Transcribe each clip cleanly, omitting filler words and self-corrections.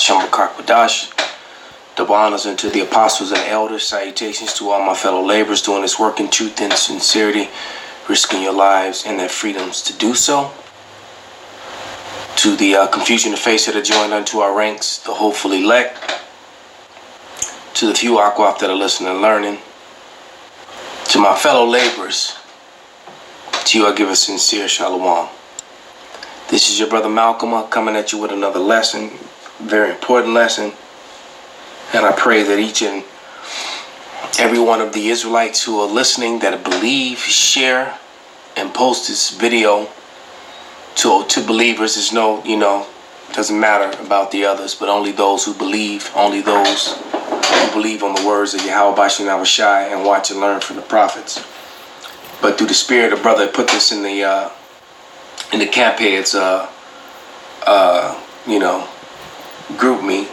Hashem Wadash. Double honors unto the apostles and elders. Salutations to all my fellow laborers doing this work in truth and sincerity, risking your lives and their freedoms to do so. To the confusion of face that are joined unto our ranks, the hopeful elect. To the few Akwaf that are listening and learning. To my fellow laborers, to you I give a sincere shalom. This is your brother Malcolm coming at you with another lesson, very important lesson. And I pray that each and every one of the Israelites who are listening that believe, share, and post this video to believers. There's no, doesn't matter about the others, but only those who believe, only those who believe on the words of Yahweh Bashem Yahushai and watch and learn from the prophets. But through the spirit of brother, put this in the camp heads, group me,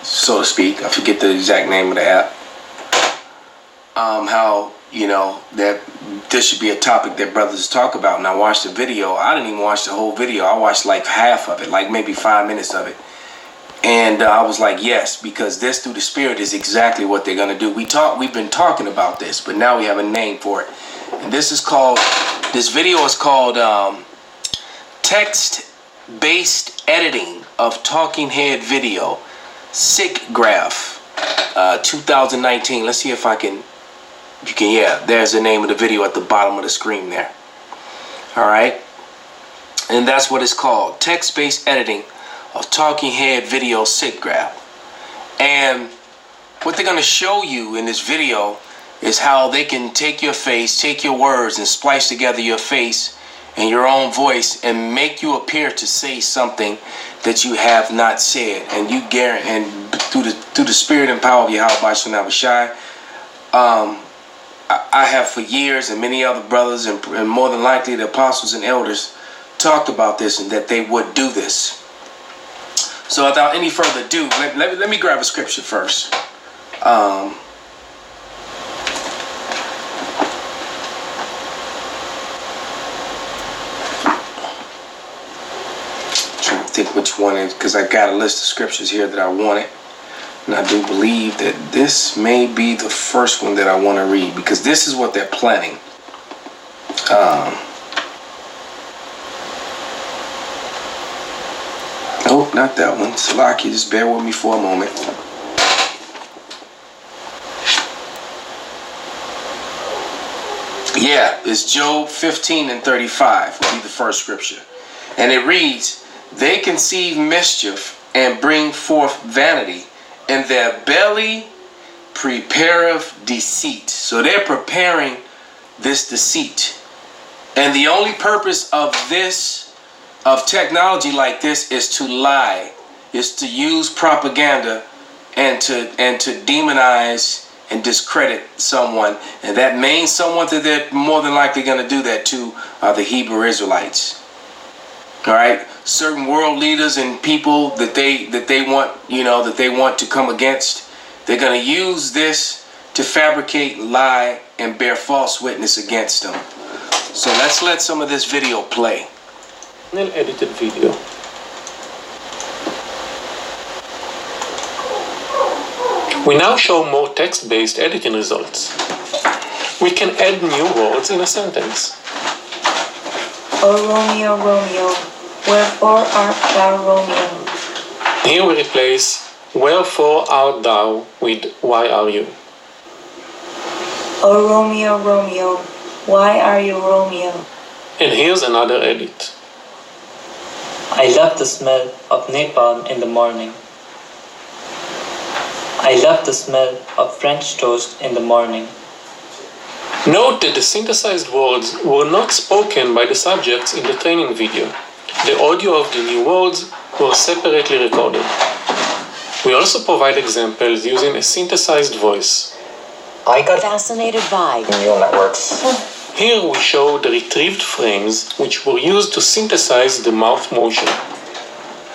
so to speak. I forget the exact name of the app. How, that this should be a topic that brothers talk about. And I watched the video. I didn't even watch the whole video. I watched like half of it, like maybe 5 minutes of it. And I was like, yes, because this through the spirit is exactly what they're going to do. We've been talking about this, but now we have a name for it. And this video is called text-based editing of talking head video. Sick graph 2019. Let's see if you can, yeah, there's the name of the video at the bottom of the screen there. All right. And that's what it's called. Text-based editing of talking head video sick graph. And what they're going to show you in this video is how they can take your face, take your words and splice together your face and your own voice and make you appear to say something that you have not said. And you guarantee, and through the spirit and power of Yahweh Bashem Yahushai, I have for years, and many other brothers and more than likely the apostles and elders talked about this and that they would do this. So without any further ado, let me grab a scripture first. Trying to think which one is, because I got a list of scriptures here that I wanted. And I do believe that this may be the first one that I want to read, because this is what they're planning. Nope, not that one. Salaki, just bear with me for a moment. Yeah, it's Job 15:35 will be the first scripture. And it reads, they conceive mischief and bring forth vanity, and their belly prepareth deceit. So they're preparing this deceit. And the only purpose of technology like this is to lie, is to use propaganda and to demonize and discredit someone. And that main someone that they're more than likely going to do that to are the Hebrew Israelites. All right, certain world leaders and people that they want to come against, they're going to use this to fabricate, lie, and bear false witness against them. So let's let some of this video play. An edited video. We now show more text-based editing results. We can add new words in a sentence. O Romeo, Romeo, wherefore art thou Romeo? Here we replace wherefore art thou with why are you? O Romeo, Romeo, why are you Romeo? And here's another edit. I love the smell of napalm in the morning. I love the smell of French toast in the morning. Note that the synthesized words were not spoken by the subjects in the training video. The audio of the new words were separately recorded. We also provide examples using a synthesized voice. I got fascinated by neural networks. Here we show the retrieved frames which were used to synthesize the mouth motion.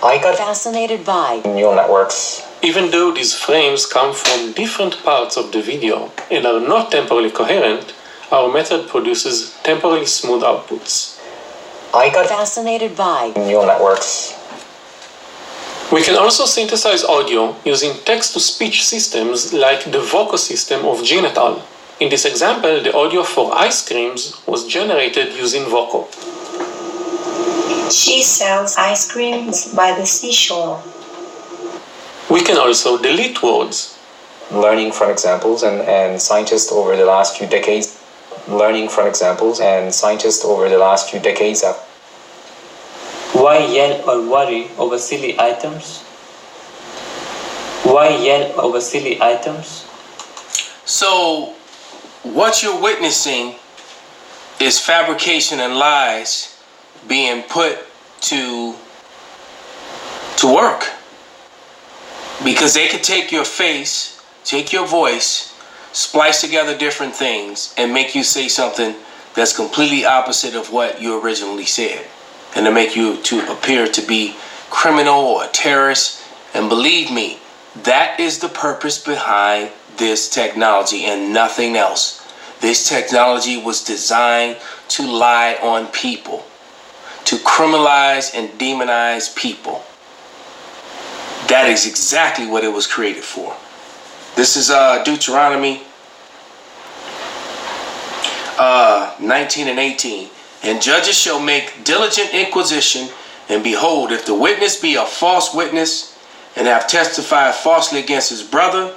I got fascinated by neural networks. Even though these frames come from different parts of the video and are not temporally coherent, our method produces temporally smooth outputs. I got fascinated by neural networks. We can also synthesize audio using text-to-speech systems like the Voco system of Jean et al. In this example, the audio for ice creams was generated using Voco. She sells ice creams by the seashore. We can also delete words. Learning from examples and scientists over the last few decades have. Why yell or worry over silly items? Why yell over silly items? So, what you're witnessing is fabrication and lies being put to work. Because they could take your face, take your voice, splice together different things, and make you say something that's completely opposite of what you originally said. And to make you to appear to be criminal or a terrorist. And believe me, that is the purpose behind this technology and nothing else. This technology was designed to lie on people, to criminalize and demonize people. That is exactly what it was created for. This is Deuteronomy 19 and 18. And judges shall make diligent inquisition, and behold, if the witness be a false witness, and have testified falsely against his brother,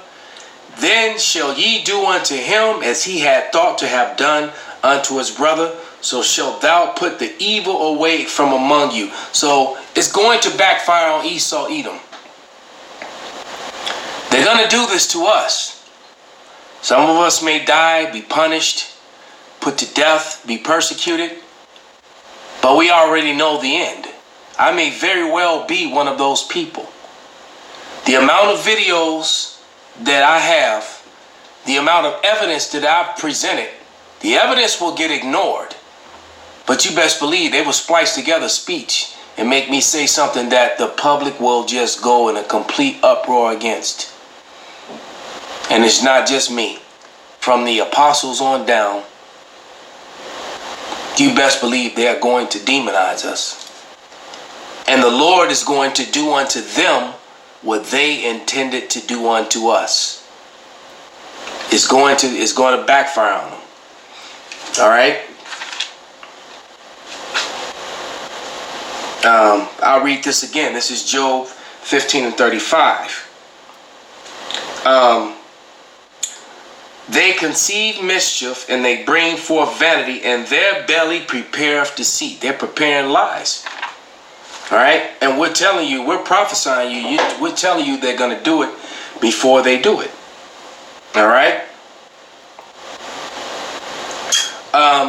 then shall ye do unto him as he had thought to have done unto his brother. So shalt thou put the evil away from among you. So it's going to backfire on Esau, Edom. They're going to do this to us. Some of us may die, be punished, put to death, be persecuted. But we already know the end. I may very well be one of those people. The amount of videos that I have, the amount of evidence that I've presented, the evidence will get ignored. But you best believe they will splice together speech and make me say something that the public will just go in a complete uproar against. And it's not just me. From the apostles on down, you best believe they are going to demonize us. And the Lord is going to do unto them what they intended to do unto us. It's going to backfire on them. All right. I'll read this again. This is Job 15 and 35. They conceive mischief and they bring forth vanity, and their belly prepareth deceit. They're preparing lies. All right. And we're telling you, we're prophesying you, we're telling you they're going to do it before they do it. All right.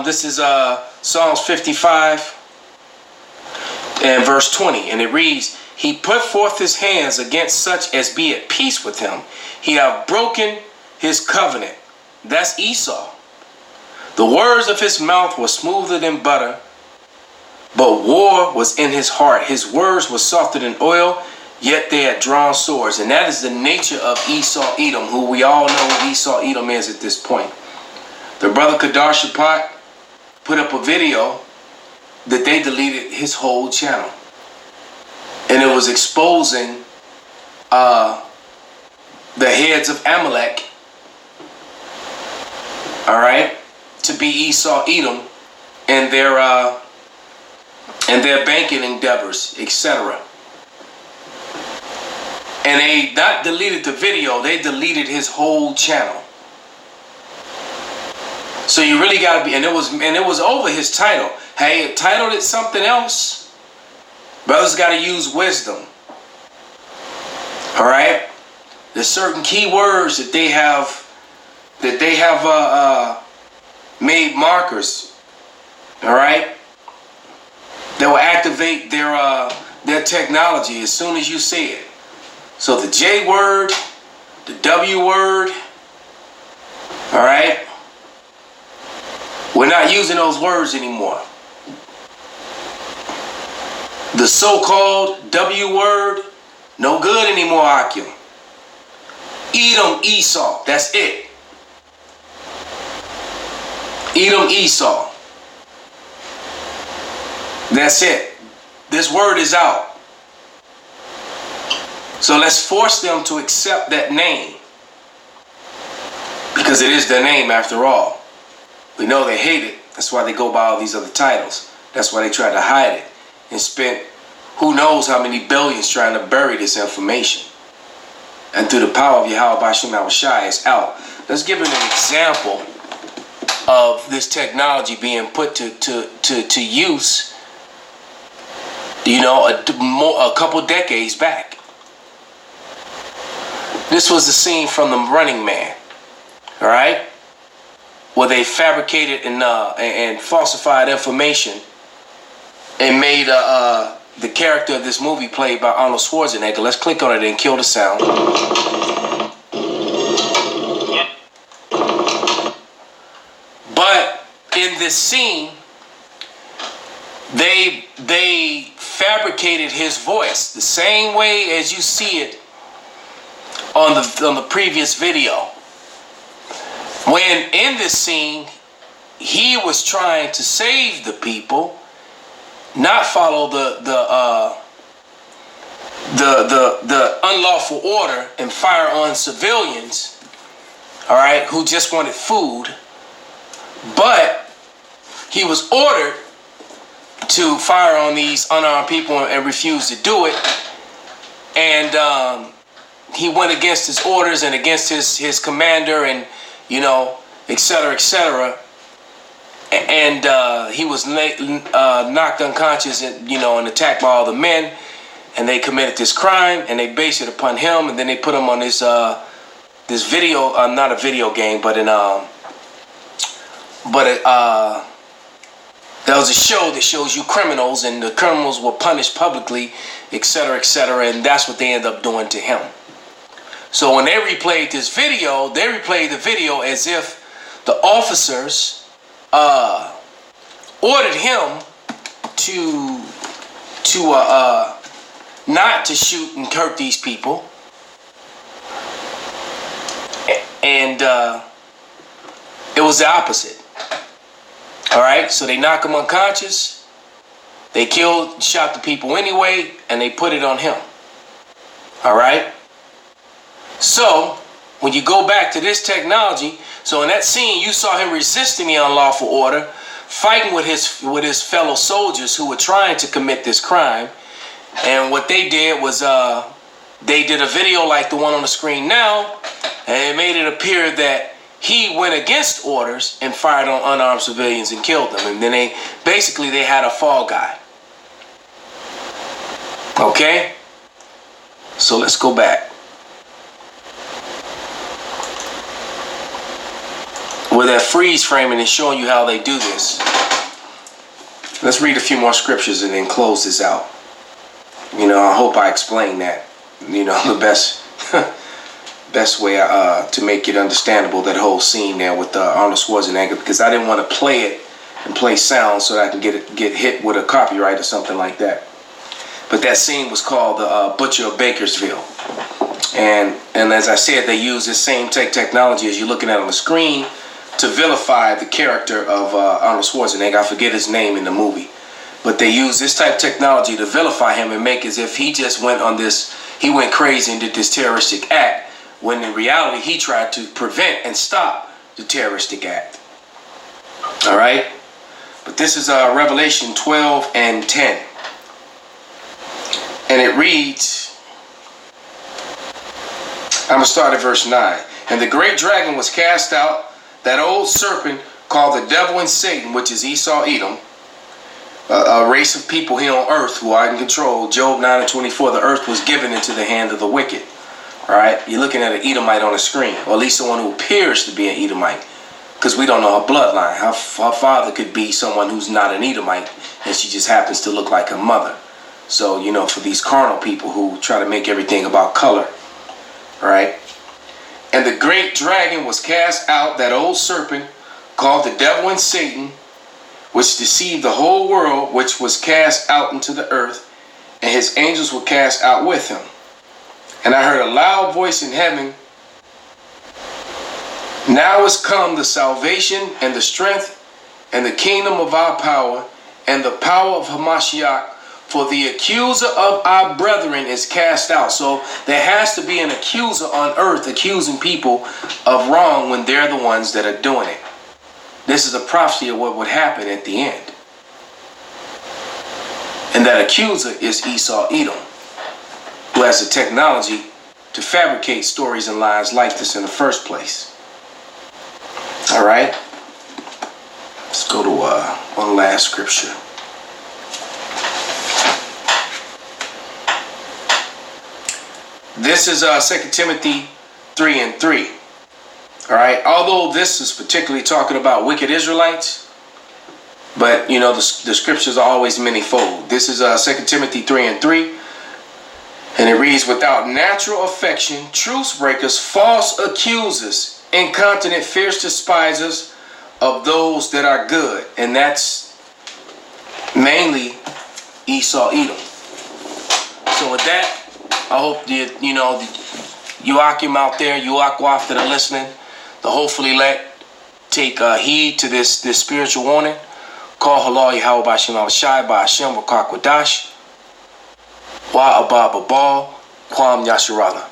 This is Psalms 55 and verse 20. And it reads, He put forth his hands against such as be at peace with him. He hath broken his covenant. That's Esau. The words of his mouth were smoother than butter, but war was in his heart. His words were softer than oil, yet they had drawn swords. And that is the nature of Esau Edom, who we all know who Esau Edom is at this point. The brother Kadar Shapat put up a video that they deleted his whole channel. And it was exposing the heads of Amalek, all right, to be Esau Edom and their banking endeavors, etc. And they not deleted the video, they deleted his whole channel. So you really gotta be, and it was over his title. Hey, it titled it something else. Brothers gotta use wisdom. All right. There's certain key words that they have made markers. All right. That will activate their technology as soon as you say it. So the J word, the W word. All right. We're not using those words anymore. The so-called W word, no good anymore, Akim. Edom, Esau, that's it. Edom, Esau. That's it. This word is out. So let's force them to accept that name, because it is their name after all. We know they hate it. That's why they go by all these other titles. That's why they try to hide it and spent who knows how many billions trying to bury this information. And through the power of Yahweh Bashim Shai, it's out. Let's give an example of this technology being put to use, you know, a couple decades back. This was the scene from The Running Man, all right, where they fabricated and falsified information and made the character of this movie played by Arnold Schwarzenegger. Let's click on it and kill the sound. But in this scene, they fabricated his voice the same way as you see it on the previous video. When in this scene, he was trying to save the people, not follow the unlawful order and fire on civilians, all right, who just wanted food. But he was ordered to fire on these unarmed people and refused to do it. And he went against his orders and against his commander, and, you know, et cetera, et cetera. And he was knocked unconscious and, you know, and attacked by all the men. And they committed this crime, and they based it upon him. And then they put him on this video, not a video game, but there was a show that shows you criminals, and the criminals were punished publicly, et cetera, and that's what they end up doing to him. So when they replayed this video, they replayed the video as if the officers ordered him to not to shoot and hurt these people, and it was the opposite. All right, so they knock him unconscious, they killed, shot the people anyway, and they put it on him. All right. So when you go back to this technology, so in that scene you saw him resisting the unlawful order, fighting with his fellow soldiers who were trying to commit this crime. And what they did was they did a video like the one on the screen now, and it made it appear that he went against orders and fired on unarmed civilians and killed them. And then they had a fall guy. Okay? So let's go back. With that freeze framing and showing you how they do this. Let's read a few more scriptures and then close this out. You know, I hope I explained that, you know, the best way to make it understandable, that whole scene there with Arnold Schwarzenegger, because I didn't want to play it and play sound so that I can get hit with a copyright or something like that. But that scene was called the Butcher of Bakersville. And as I said, they use this same technology as you're looking at on the screen to vilify the character of Arnold Schwarzenegger. I forget his name in the movie. But they use this type of technology to vilify him and make as if he just went on this, he went crazy and did this terroristic act, when in reality he tried to prevent and stop the terroristic act. All right? But this is Revelation 12 and 10. And it reads, I'm going to start at verse 9. And the great dragon was cast out, that old serpent called the devil and Satan, which is Esau, Edom, a race of people here on earth who are in control. Job 9 and 24, the earth was given into the hand of the wicked. All right, you're looking at an Edomite on the screen, or at least someone who appears to be an Edomite, because we don't know her bloodline. Her father could be someone who's not an Edomite, and she just happens to look like her mother. So, you know, for these carnal people who try to make everything about color, all right? And the great dragon was cast out, that old serpent called the devil and Satan, which deceived the whole world, which was cast out into the earth, and his angels were cast out with him. And I heard a loud voice in heaven, now is come the salvation and the strength and the kingdom of our power and the power of Hamashiach, For the accuser of our brethren is cast out. So there has to be an accuser on earth accusing people of wrong when they're the ones that are doing it. This is a prophecy of what would happen at the end. And that accuser is Esau Edom, who has the technology to fabricate stories and lies like this in the first place. All right. Let's go to one last scripture. This is 2 Timothy 3:3. All right. Although this is particularly talking about wicked Israelites, but you know the scriptures are always manyfold. This is 2 Timothy 3:3, and it reads, "Without natural affection, truce breakers, false accusers, incontinent, fierce despisers of those that are good," and that's mainly Esau Edom. So with that, I hope the Yuakim out there, Yuakwaf that are listening, the hopefully take heed to this spiritual warning. Call halal Yahweh Bashim Al-Shai by Hashem Wakakwadash Wa Abba Babal Kwam Yasharala.